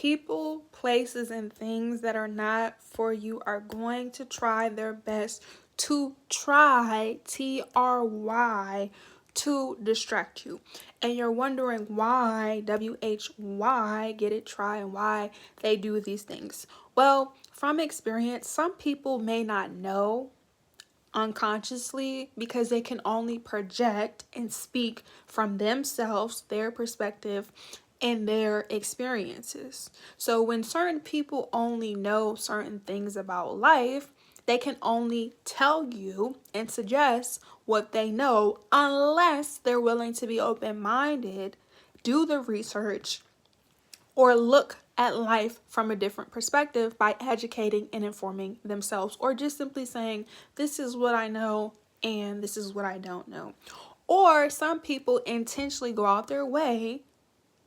People, places, and things that are not for you are going to try their best to try, T-R-Y, to distract you. And you're wondering why, W-H-Y, get it, try, and why they do these things. Well, from experience, some people may not know unconsciously because they can only project and speak from themselves, their perspective, and their experiences. So when certain people only know certain things about life, they can only tell you and suggest what they know unless they're willing to be open-minded, do the research, or look at life from a different perspective by educating and informing themselves, or just simply saying, this is what I know and this is what I don't know. Or some people intentionally go out their way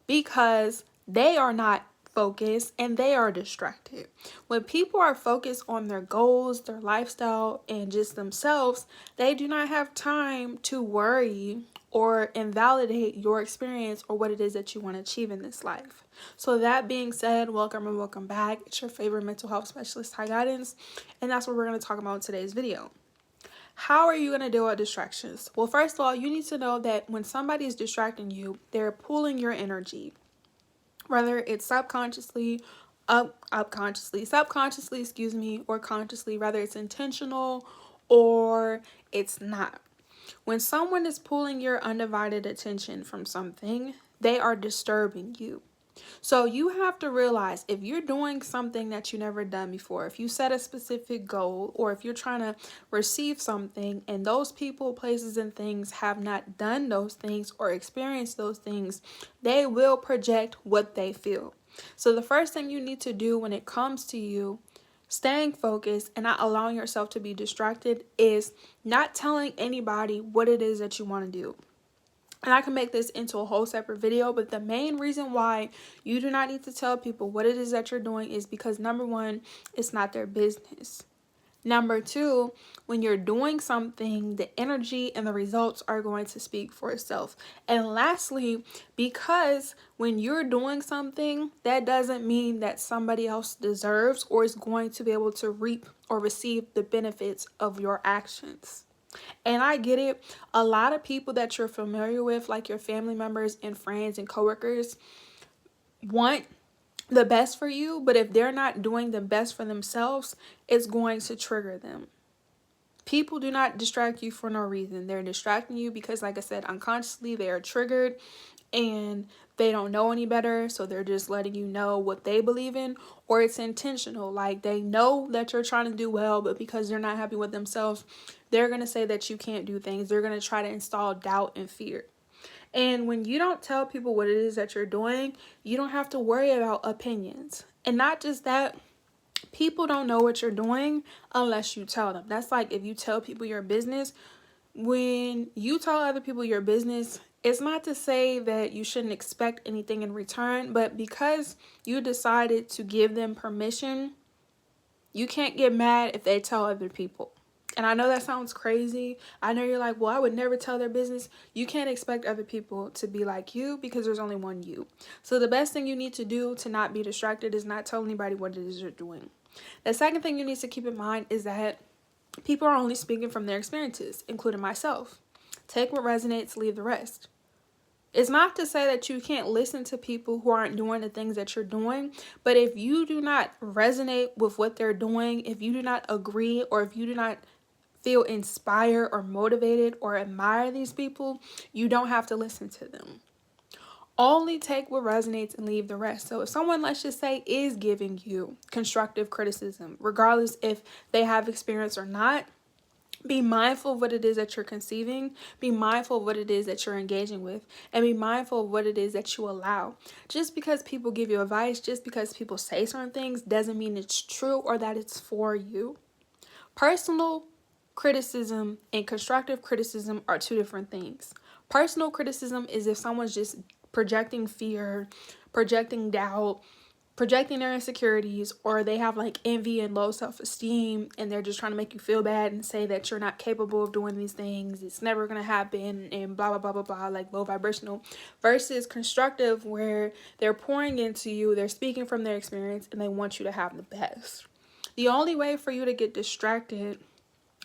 because they are not focused and they are distracted. When people are focused on their goals, their lifestyle, and just themselves, they do not have time to worry or invalidate your experience or what it is that you want to achieve in this life. So that being said, welcome and welcome back. It's your favorite mental health specialist, Ty Guidance, and that's what we're going to talk about in today's video. How are you going to deal with distractions? Well, first of all, you need to know that when somebody is distracting you, they're pulling your energy, whether it's subconsciously, subconsciously, or consciously, whether it's intentional or it's not. When someone is pulling your undivided attention from something, they are disturbing you. So you have to realize if you're doing something that you never done before, if you set a specific goal, or if you're trying to receive something and those people, places, and things have not done those things or experienced those things, they will project what they feel. So the first thing you need to do when it comes to you staying focused and not allowing yourself to be distracted is not telling anybody what it is that you want to do. And I can make this into a whole separate video, but the main reason why you do not need to tell people what it is that you're doing is because, number one, it's not their business. Number two, when you're doing something, the energy and the results are going to speak for itself. And lastly, because when you're doing something, that doesn't mean that somebody else deserves or is going to be able to reap or receive the benefits of your actions. And I get it. A lot of people that you're familiar with, like your family members and friends and coworkers, want the best for you, but if they're not doing the best for themselves, it's going to trigger them. People do not distract you for no reason. They're distracting you because, like I said, unconsciously they are triggered and they don't know any better, so they're just letting you know what they believe in, or it's intentional. Like they know that you're trying to do well, but because they're not happy with themselves, they're going to say that you can't do things. They're going to try to install doubt and fear. And when you don't tell people what it is that you're doing, you don't have to worry about opinions. And not just that, people don't know what you're doing unless you tell them. That's like if you tell people your business. When you tell other people your business, it's not to say that you shouldn't expect anything in return, but because you decided to give them permission, you can't get mad if they tell other people. And I know that sounds crazy. I know you're like, well, I would never tell their business. You can't expect other people to be like you because there's only one you. So the best thing you need to do to not be distracted is not tell anybody what it is you're doing. The second thing you need to keep in mind is that people are only speaking from their experiences, including myself. Take what resonates, leave the rest. It's not to say that you can't listen to people who aren't doing the things that you're doing, but if you do not resonate with what they're doing, if you do not agree, or if you do not feel inspired or motivated or admire these people, you don't have to listen to them. Only take what resonates and leave the rest. So if someone, let's just say, is giving you constructive criticism, regardless if they have experience or not, be mindful of what it is that you're conceiving. Be mindful of what it is that you're engaging with. And be mindful of what it is that you allow. Just because people give you advice, just because people say certain things, doesn't mean it's true or that it's for you. Personal criticism and constructive criticism are two different things. Personal criticism is if someone's just projecting fear, projecting doubt, projecting their insecurities, or they have like envy and low self-esteem, and they're just trying to make you feel bad and say that you're not capable of doing these things, it's never going to happen, and blah blah blah blah blah, like low vibrational, versus constructive, where they're pouring into you, they're speaking from their experience, and they want you to have the best. The only way for you to get distracted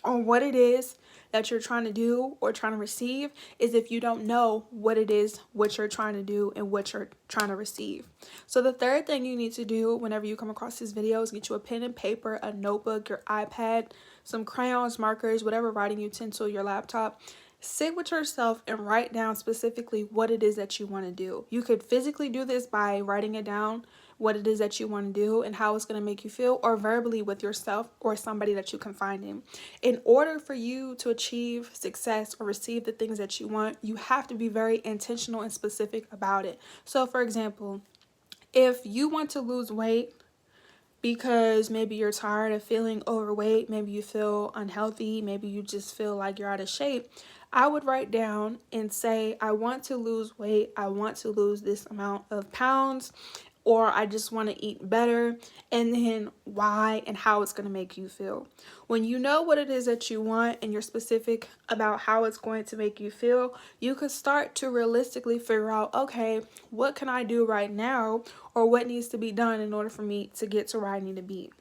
on what it is that you're trying to do or trying to receive is if you don't know what it is, what you're trying to do, and what you're trying to receive. So the third thing you need to do whenever you come across this video is get you a pen and paper, a notebook, your iPad, some crayons, markers, whatever writing utensil, your laptop. Sit with yourself and write down specifically what it is that you want to do. You could physically do this by writing it down, what it is that you want to do and how it's going to make you feel, or verbally with yourself or somebody that you confide in. In order for you to achieve success or receive the things that you want, you have to be very intentional and specific about it. So for example, if you want to lose weight because maybe you're tired of feeling overweight, maybe you feel unhealthy, maybe you just feel like you're out of shape, I would write down and say, I want to lose weight, I want to lose this amount of pounds, or I just want to eat better, and then why and how it's going to make you feel. When you know what it is that you want and you're specific about how it's going to make you feel, you could start to realistically figure out, okay, what can I do right now, or what needs to be done in order for me to get to where I need to be.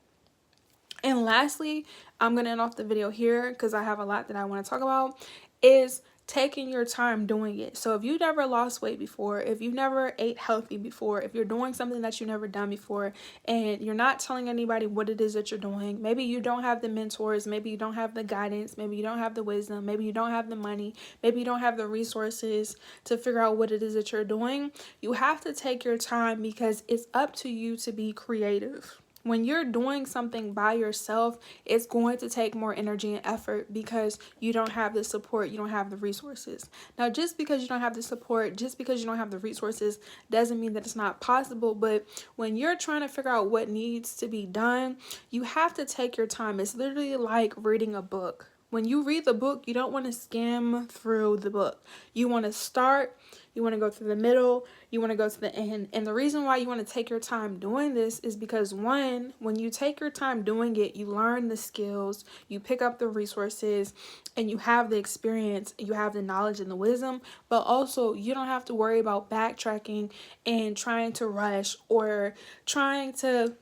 And lastly, I'm going to end off the video here because I have a lot that I want to talk about, is taking your time doing it. So if you never lost weight before, if you never ate healthy before, if you're doing something that you've never done before and you're not telling anybody what it is that you're doing, maybe you don't have the mentors, maybe you don't have the guidance, maybe you don't have the wisdom, maybe you don't have the money, maybe you don't have the resources to figure out what it is that you're doing, you have to take your time because it's up to you to be creative. When you're doing something by yourself, it's going to take more energy and effort because you don't have the support, you don't have the resources. Now, just because you don't have the support, just because you don't have the resources, doesn't mean that it's not possible. But when you're trying to figure out what needs to be done, you have to take your time. It's literally like reading a book. When you read the book, you don't want to skim through the book. You want to start, you want to go through the middle, you want to go to the end. And the reason why you want to take your time doing this is because, one, when you take your time doing it, you learn the skills, you pick up the resources, and you have the experience, you have the knowledge and the wisdom, but also you don't have to worry about backtracking and trying to rush or trying to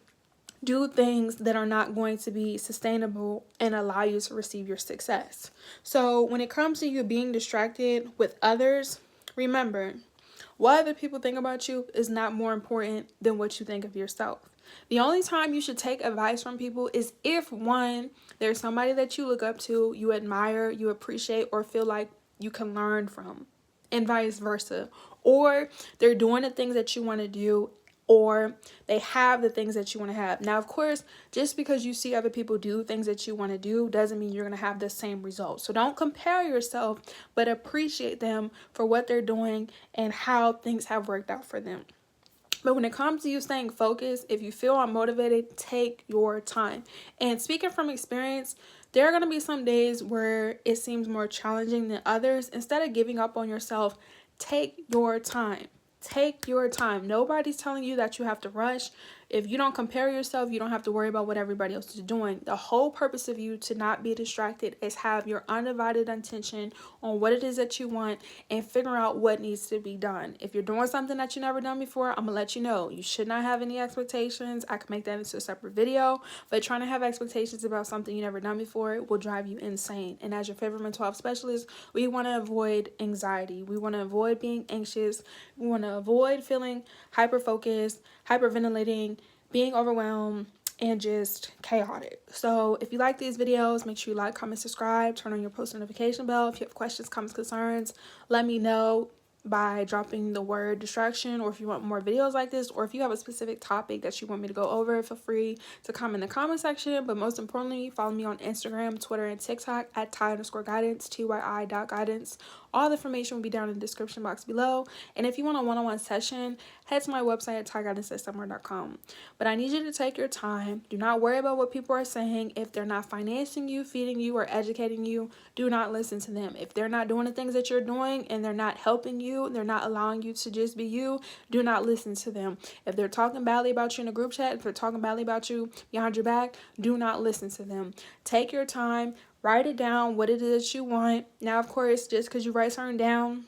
do things that are not going to be sustainable and allow you to receive your success. So when it comes to you being distracted with others, remember, what other people think about you is not more important than what you think of yourself. The only time you should take advice from people is if, one, there's somebody that you look up to, you admire, you appreciate, or feel like you can learn from, and vice versa. Or they're doing the things that you want to do, or they have the things that you want to have. Now, of course, just because you see other people do things that you want to do doesn't mean you're going to have the same results. So don't compare yourself, but appreciate them for what they're doing and how things have worked out for them. But when it comes to you staying focused, if you feel unmotivated, take your time. And speaking from experience, there are going to be some days where it seems more challenging than others. Instead of giving up on yourself, take your time. Take your time. Nobody's telling you that you have to rush. If you don't compare yourself, you don't have to worry about what everybody else is doing. The whole purpose of you to not be distracted is have your undivided attention on what it is that you want and figure out what needs to be done. If you're doing something that you've never done before, I'm going to let you know. You should not have any expectations. I can make that into a separate video, but trying to have expectations about something you've never done before will drive you insane. And as your favorite mental health specialist, we want to avoid anxiety. We want to avoid being anxious. We want to avoid feeling hyper-focused, hyperventilating, being overwhelmed, and just chaotic. So if you like these videos, make sure you like, comment, subscribe, turn on your post notification bell. If you have questions, comments, concerns, let me know by dropping the word distraction, or if you want more videos like this, or if you have a specific topic that you want me to go over, feel free to comment in the comment section. But most importantly, follow me on Instagram, Twitter, and TikTok at Ty_guidance, TYI.guidance. All the information will be down in the description box below. And if you want a one-on-one session, head to my website at tyguidancesummer.com. But I need you to take your time. Do not worry about what people are saying. If they're not financing you, feeding you, or educating you, do not listen to them. If they're not doing the things that you're doing and they're not helping you, they're not allowing you to just be you, do not listen to them. If they're talking badly about you in a group chat, if they're talking badly about you behind your back, do not listen to them. Take your time, write it down, what it is that you want. Now, of course, just because you write something down,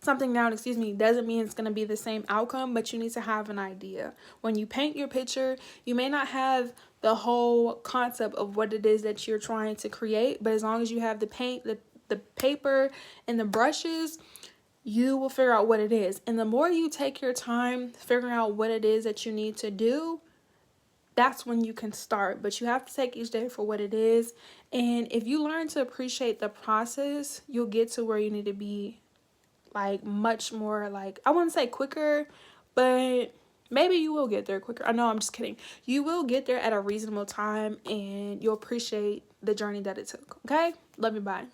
doesn't mean it's going to be the same outcome, but you need to have an idea. When you paint your picture, you may not have the whole concept of what it is that you're trying to create, but as long as you have the paint, the paper, and the brushes, you will figure out what it is. And the more you take your time figuring out what it is that you need to do, that's when you can start. But you have to take each day for what it is. And if you learn to appreciate the process, you'll get to where you need to be, like much more, like, I wouldn't say quicker, but maybe you will get there quicker. I know, I'm just kidding. You will get there at a reasonable time, and you'll appreciate the journey that it took. Okay? Love you. Bye.